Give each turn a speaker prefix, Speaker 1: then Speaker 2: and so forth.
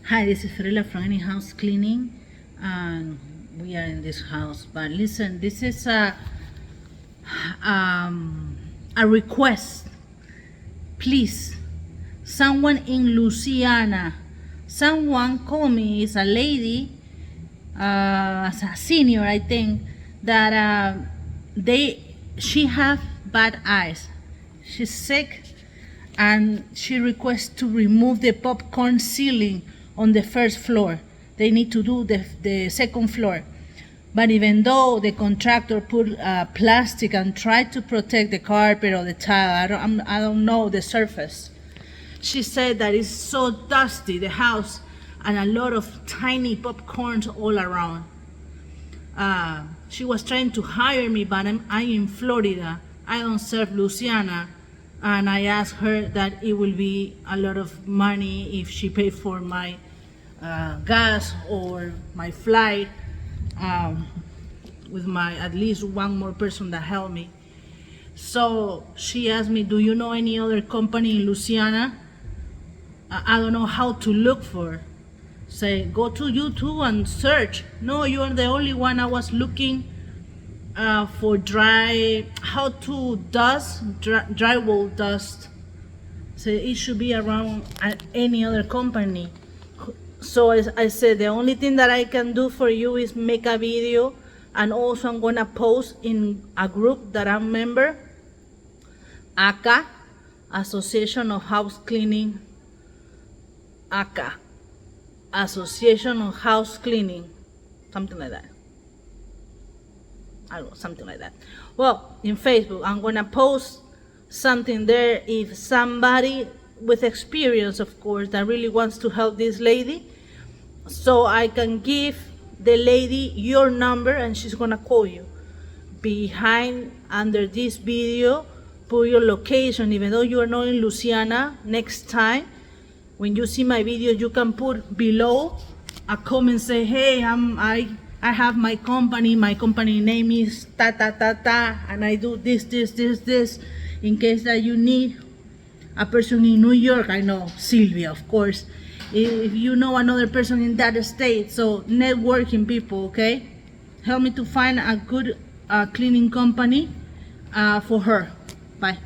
Speaker 1: Hi, this is Ferrella from Any House Cleaning, and we are in this house. But listen, this is a request. Please, someone in Louisiana, someone call me. It's a lady, as a senior, I think, that she have bad eyes. She's sick, and she requests to remove the popcorn ceiling on the first floor. They need to do the second floor. But even though the contractor put plastic and tried to protect the carpet or the tile, I don't know the surface. She said that it's so dusty, the house, and a lot of tiny popcorns all around. She was trying to hire me, but I'm in Florida. I don't serve Louisiana. And I asked her that it will be a lot of money if she paid for my gas or my flight, with my at least one more person that helped me. So she asked me, do you know any other company in Louisiana? I don't know how to look for. Say, go to YouTube and search. No, you are the only one. I was looking for how to drywall dust. So it should be around any other company. So I said, the only thing that I can do for you is make a video, and also I'm gonna post in a group that I'm member, ACA, Association of House Cleaning, ACA, Association of House Cleaning, something like that. I don't know, something like that. Well, in Facebook, I'm gonna post something there. If somebody with experience, of course, that really wants to help this lady, so I can give the lady your number and she's gonna call you. Behind, under this video, put your location. Even though you are not in Louisiana, next time when you see my video, you can put below a comment, say, hey, I have my company name is ta ta ta ta, and I do this, in case that you need a person in New York. I know Sylvia, of course. If you know another person in that state, so networking people, okay? Help me to find a good cleaning company for her. Bye.